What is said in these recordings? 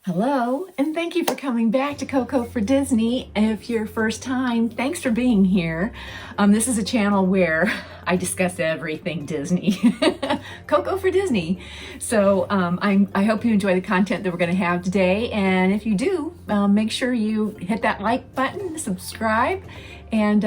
Hello, and thank you for coming back to Coco for Disney. If you're first time, thanks for being here. This is a channel where I discuss everything Disney. Coco for Disney. So I hope you enjoy the content that we're going to have today. And if you do, make sure you hit that like button, subscribe, and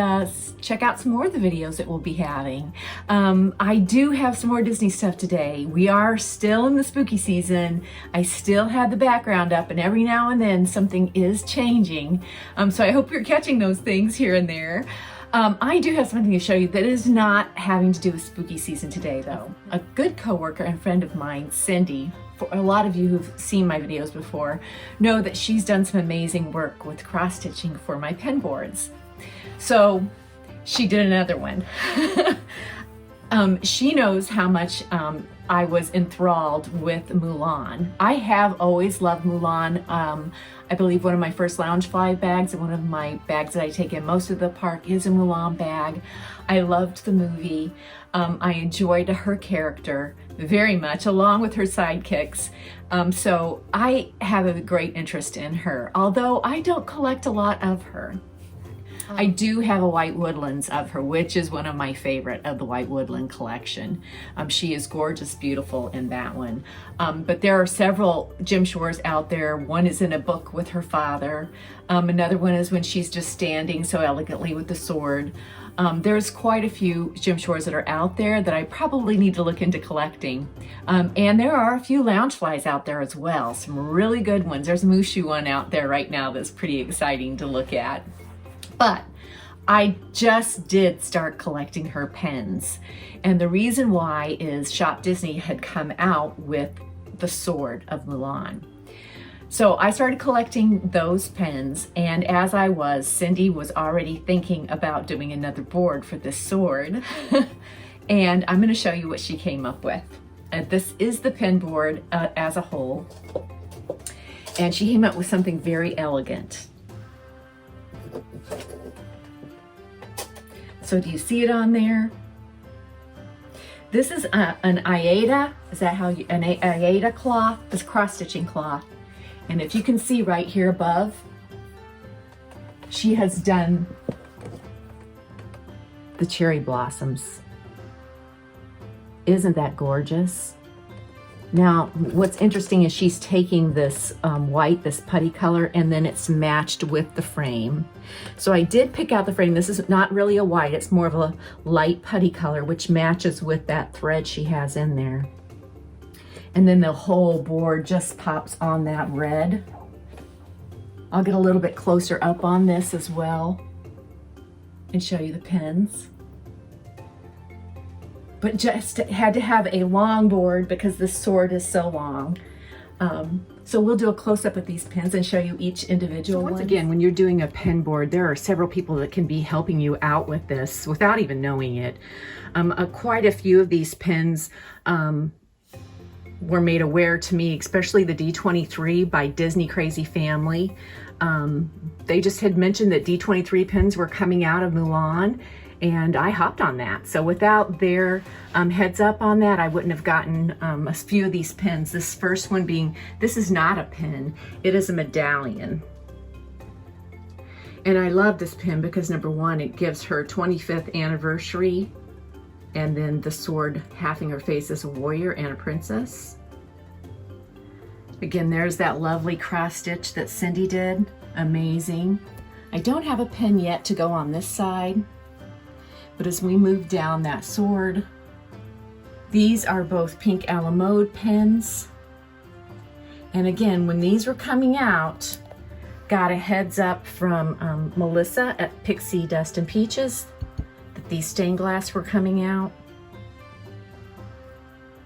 check out some more of the videos that we'll be having. I do have some more Disney stuff today. We are still in the spooky season. I still have the background up, and every now and then something is changing. So I hope you're catching those things here and there. I do have something to show you that is not having to do with spooky season today, though. A good coworker and friend of mine, Cindy, for a lot of you who've seen my videos before, know that she's done some amazing work with cross-stitching for my pen boards. So she did another one. She knows how much I was enthralled with Mulan. I have always loved Mulan. I believe one of my first Loungefly bags and one of my bags that I take in most of the park is a Mulan bag. I loved the movie. I enjoyed her character very much, along with her sidekicks. So I have a great interest in her, although I don't collect a lot of her. I do have a White Woodlands of her, which is one of my favorite of the White Woodland collection. She is gorgeous, beautiful in that one. But there are several Jim Shores out there. One is in a book with her father. Another one is when she's just standing so elegantly with the sword. There's quite a few Jim Shores that are out there that I probably need to look into collecting. And there are a few Loungeflies out there as well, some really good ones. There's a Mushu one out there right now that's pretty exciting to look at. But I just did start collecting her pens. And the reason why is Shop Disney had come out with the sword of Mulan. So I started collecting those pens, and as I was, Cindy was already thinking about doing another board for this sword. And I'm going to show you what she came up with. This is the pen board as a whole. And she came up with something very elegant. So do you see it on there? This is an Aida, is that how you, an Aida cloth, this cross-stitching cloth. And if you can see right here above, she has done the cherry blossoms. Isn't that gorgeous? Now, what's interesting is she's taking this white, this putty color, and then it's matched with the frame. So I did pick out the frame. This is not really a white, it's more of a light putty color, which matches with that thread she has in there. And then the whole board just pops on that red. I'll get a little bit closer up on this as well and show you the pens. But just had to have a long board because the sword is so long. So we'll do a close-up of these pens and show you each individual one. Once again, when you're doing a pen board, there are several people that can be helping you out with this without even knowing it. Quite a few of these pens were made aware to me, especially the D23 by Disney Crazy Family. They just had mentioned that D23 pens were coming out of Mulan, and I hopped on that. So without their heads up on that, I wouldn't have gotten a few of these pens. This first one being, this is not a pen, it is a medallion. And I love this pen because number one, it gives her 25th anniversary, and then the sword halving her face as a warrior and a princess. Again, there's that lovely cross stitch that Cindy did, amazing. I don't have a pen yet to go on this side. But as we move down that sword, these are both pink a la mode pens. And again, when these were coming out, got a heads up from Melissa at Pixie Dust and Peaches that these stained glass were coming out.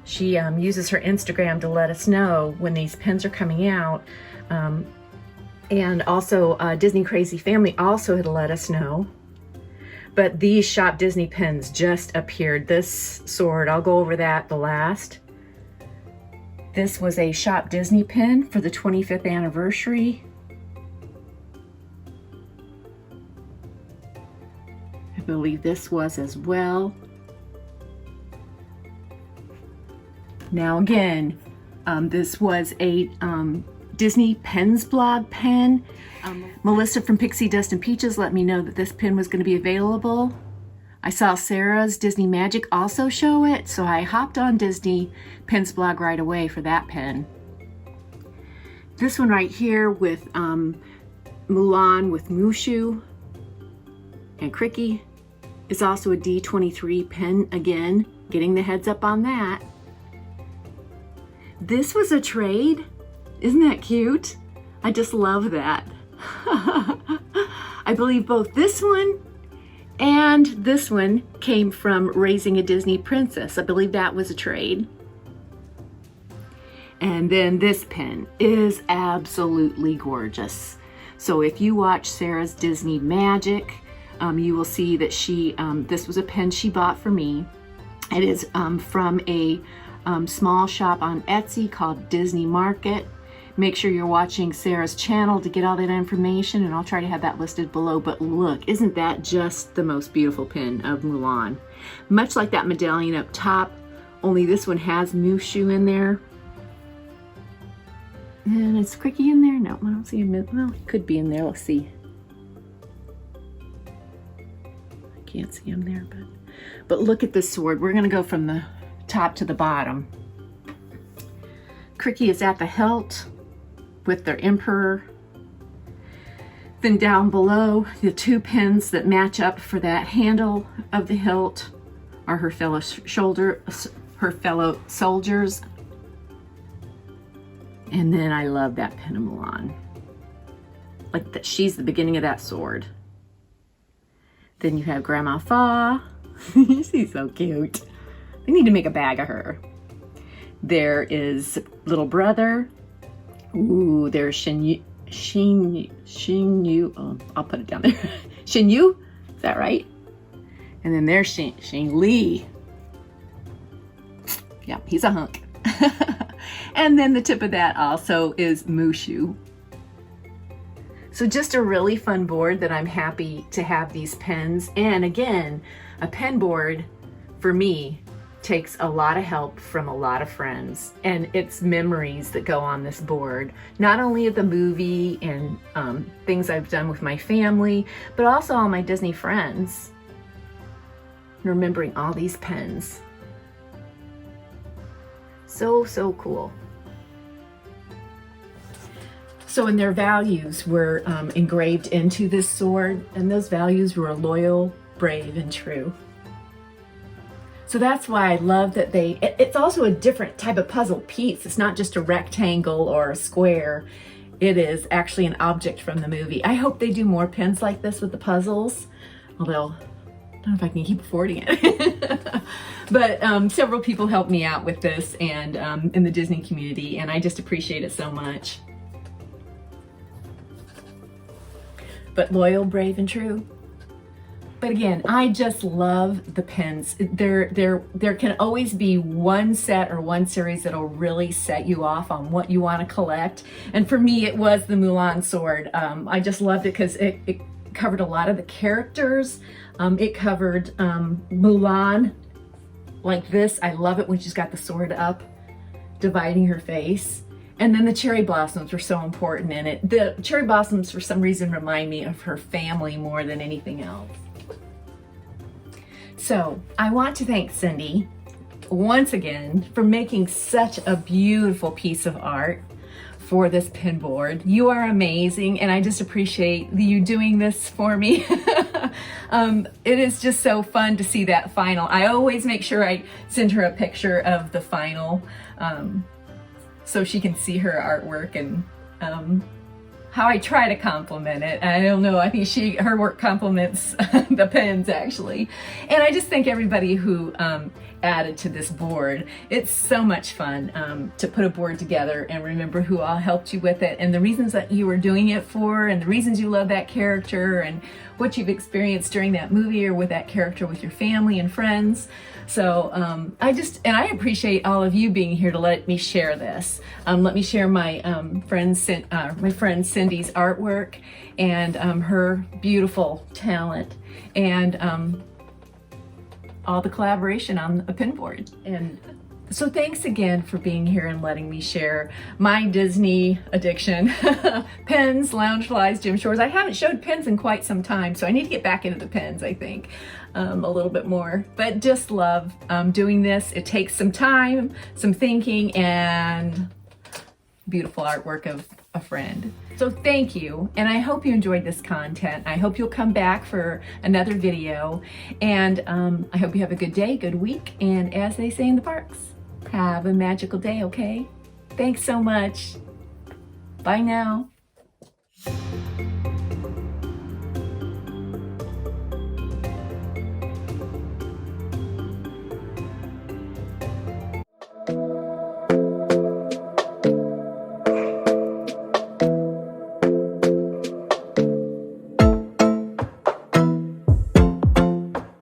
She uses her Instagram to let us know when these pens are coming out. And also Disney Crazy Family also had let us know. But these Shop Disney pens just appeared. This sword, I'll go over that the last. This was a Shop Disney pen for the 25th anniversary. believe this was as well. Now again, this was a Disney Pens blog pen. Melissa from Pixie Dust and Peaches let me know that this pen was going to be available. I saw Sarah's Disney Magic also show it, so I hopped on Disney Pens blog right away for that pen. This one right here with Mulan with Mushu and Cricky is also a D23 pen again, getting the heads up on that. This was a trade. Isn't that cute? I just love that. I believe both this one and this one came from Raising a Disney Princess. I believe that was a trade. And then this pen is absolutely gorgeous. So if you watch Sarah's Disney Magic, you will see that this was a pen she bought for me. It is from a small shop on Etsy called Disney Market. Make sure you're watching Sarah's channel to get all that information, and I'll try to have that listed below. But look, isn't that just the most beautiful pen of Mulan? Much like that medallion up top, only this one has Mushu in there. And is Cricky in there? No, I don't see him. Well, he could be in there. Let's see. I can't see him there, but look at this sword. We're gonna go from the top to the bottom. Cricky is at the hilt with their emperor. Then down below, the two pins that match up for that handle of the hilt are her fellow soldiers. And then I love that pin of Mulan. Like that, she's the beginning of that sword. Then you have Grandma Fa. She's so cute. We need to make a bag of her. There is little brother. Ooh, there's Shin Yu. Oh, I'll put it down there. Shin Yu, is that right? And then there's Shin Li. Yeah, he's a hunk. And then the tip of that also is Mushu. So just a really fun board that I'm happy to have these pens. And again, a pen board for me takes a lot of help from a lot of friends, and it's memories that go on this board, not only of the movie and things I've done with my family, but also all my Disney friends, remembering all these pens. So cool. So, and their values were engraved into this sword, and those values were loyal, brave, and true. So that's why I love that it's also a different type of puzzle piece. It's not just a rectangle or a square. It is actually an object from the movie. I hope they do more pins like this with the puzzles, although I don't know if I can keep affording it. But several people helped me out with this and in the Disney community, and I just appreciate it so much. But loyal, brave, and true. But again, I just love the pens. There can always be one set or one series that'll really set you off on what you want to collect. And for me, it was the Mulan sword. I just loved it because it covered a lot of the characters. It covered Mulan like this. I love it when she's got the sword up, dividing her face. And then the cherry blossoms were so important in it. The cherry blossoms, for some reason, remind me of her family more than anything else. So I want to thank Cindy once again for making such a beautiful piece of art for this pin board. You are amazing, and I just appreciate you doing this for me. It is just so fun to see that final. I always make sure I send her a picture of the final so she can see her artwork and how I try to compliment it. I don't know, I think her work compliments the pens actually. And I just thank everybody who added to this board. It's so much fun to put a board together and remember who all helped you with it and the reasons that you were doing it for and the reasons you love that character and what you've experienced during that movie or with that character with your family and friends. So I appreciate all of you being here to let me share this. Let me share my friend Cindy's Cindy's artwork and her beautiful talent, and all the collaboration on a pinboard. And so thanks again for being here and letting me share my Disney addiction. Pins, Loungeflies, gym shores. I haven't showed pins in quite some time, so I need to get back into the pins, I think, a little bit more. But just love doing this. It takes some time, some thinking, and beautiful artwork of a friend. So thank you, and I hope you enjoyed this content. I hope you'll come back for another video, and I hope you have a good day, good week, and as they say in the parks, have a magical day, okay? Thanks so much. Bye now.